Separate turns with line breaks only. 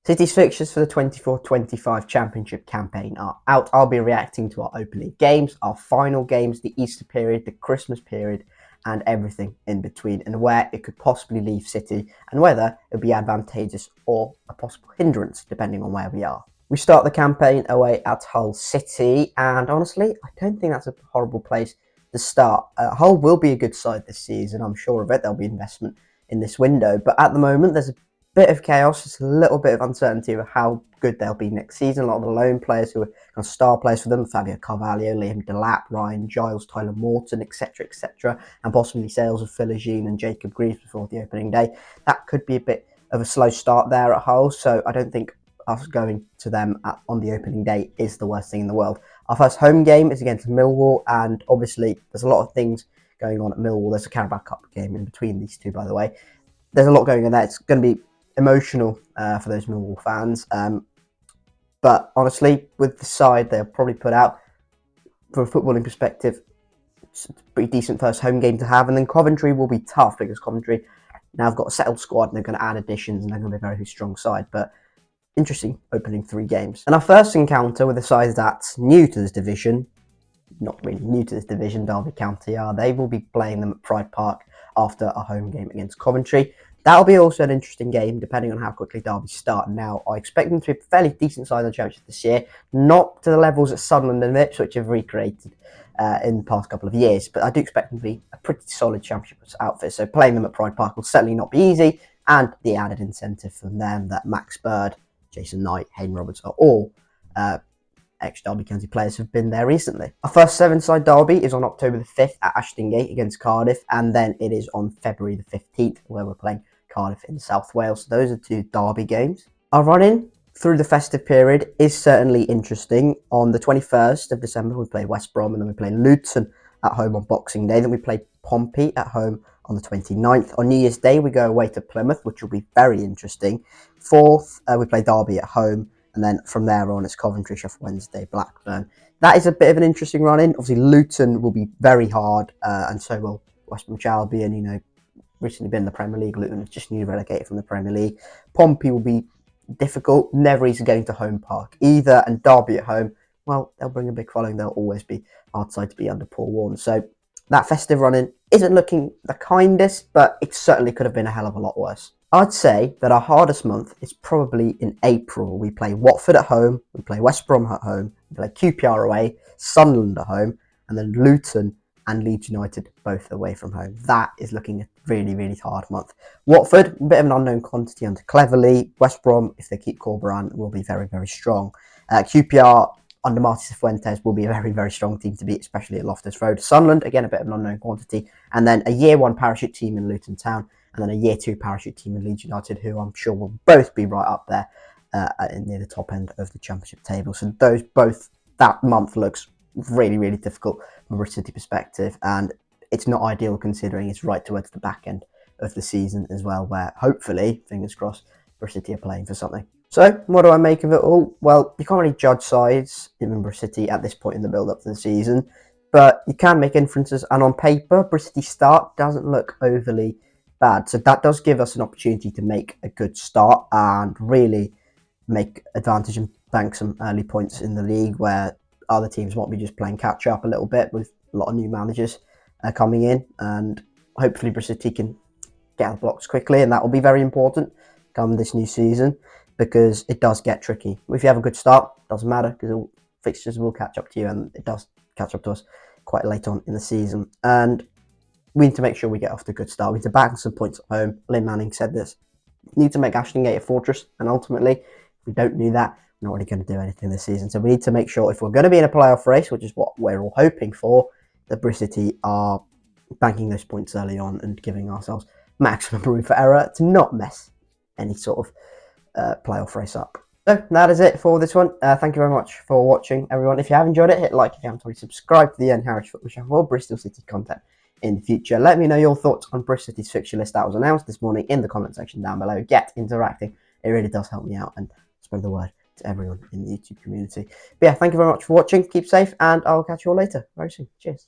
City's fixtures for the 24-25 Championship campaign are out. I'll be reacting to our opening games, our final games, the Easter period, the Christmas period, and everything in between, and where it could possibly leave City, and whether it would be advantageous or a possible hindrance, depending on where we are. We start the campaign away at Hull City, and honestly, I don't think that's a horrible place to start. Hull will be a good side this season, I'm sure of it. There'll be investment in this window, but at the moment, there's a bit of chaos, just a little bit of uncertainty of how good they'll be next season. A lot of the loan players who are kind of star players for them, Fabio Carvalho, Liam Delap, Ryan Giles, Tyler Morton, etc., and possibly sales of Philogene and Jacob Greaves before the opening day. That could be a bit of a slow start there at Hull, so I don't think us going to them on the opening day is the worst thing in the world. Our first home game is against Millwall, and obviously there's a lot of things going on at Millwall. There's a Carabao Cup game in between these two, by the way. There's a lot going on there. It's going to be emotional for those Millwall fans, but honestly, with the side they'll probably put out, from a footballing perspective, it's a pretty decent first home game to have. And then Coventry will be tough because Coventry now have got a settled squad and they're going to add additions and they're going to be a very strong side. But interesting opening 3 games. And our first encounter with a side that's new to this division, not really new to this division, Derby County are. They will be playing them at Pride Park after a home game against Coventry. That'll be also an interesting game, depending on how quickly Derby start. Now, I expect them to be a fairly decent side in the Championship this year, not to the levels that Sunderland and Ipswich have recreated in the past couple of years, but I do expect them to be a pretty solid Championship outfit. So playing them at Pride Park will certainly not be easy, and the added incentive from them that Max Bird, Jason Knight, Hayden Roberts are all ex-Derby County players have been there recently. Our first 7-side derby is on October the 5th at Ashton Gate against Cardiff, and then it is on February the 15th where we're playing Cardiff in South Wales. So those are 2 derby games. Our run-in through the festive period is certainly interesting. On the 21st of December, we play West Brom, and then we play Luton at home on Boxing Day. Then we play Pompey at home on the 29th. On New Year's Day, we go away to Plymouth, which will be very interesting. 4th, we play Derby at home. And then from there on, it's Coventry, Sheffield Wednesday, Blackburn. That is a bit of an interesting run-in. Obviously, Luton will be very hard, and so will West Bromwich Albion. Recently been in the Premier League. Luton just newly relegated from the Premier League. Pompey will be difficult. Never easy going to home park either. And Derby at home, well, they'll bring a big following. They'll always be hard side to be under Paul Warne. So that festive run-in isn't looking the kindest, but it certainly could have been a hell of a lot worse. I'd say that our hardest month is probably in April. We play Watford at home, we play West Brom at home, we play QPR away, Sunderland at home, and then Luton and Leeds United both away from home. That is looking a really, really hard month. Watford, a bit of an unknown quantity under Cleverley. West Brom, if they keep Corberan, will be very, very strong. QPR under Martí Cifuentes will be a very, very strong team to beat, especially at Loftus Road. Sunderland, again, a bit of an unknown quantity. And then a Year 1 parachute team in Luton Town, and then a Year 2 parachute team in Leeds United, who I'm sure will both be right up there near the top end of the Championship table. So that month looks really, really difficult from a Bristol City perspective, and it's not ideal considering it's right towards the back end of the season as well, where hopefully, fingers crossed, Bristol City are playing for something. So, what do I make of it all? Well, you can't really judge sides in Bristol City at this point in the build-up to the season, but you can make inferences, and on paper, Bristol City's start doesn't look overly bad. So that does give us an opportunity to make a good start and really make advantage and bank some early points in the league, where other teams might be just playing catch up a little bit with a lot of new managers coming in, and hopefully Bristol City can get out of the blocks quickly, and that will be very important come this new season, because it does get tricky. If you have a good start, doesn't matter, because all fixtures will catch up to you, and it does catch up to us quite late on in the season. And we need to make sure we get off to a good start. We need to back some points at home. Lynn Manning said this. We need to make Ashton Gate a fortress, and ultimately, if we don't do that, we're not really going to do anything this season. So we need to make sure, if we're going to be in a playoff race, which is what we're all hoping for, that Bristol City are banking those points early on and giving ourselves maximum room for error to not mess any sort of playoff race up. So that is it for this one. Thank you very much for watching, everyone. If you have enjoyed it, hit like if you haven't already. Subscribe to the Ian Harris Football Channel for Bristol City content in the future. Let me know your thoughts on Bristol City's fixture list that was announced this morning in the comment section down below. Get interacting. It really does help me out and spread the word to everyone in the YouTube community. But yeah, thank you very much for watching. Keep safe, and I'll catch you all later very soon. Cheers.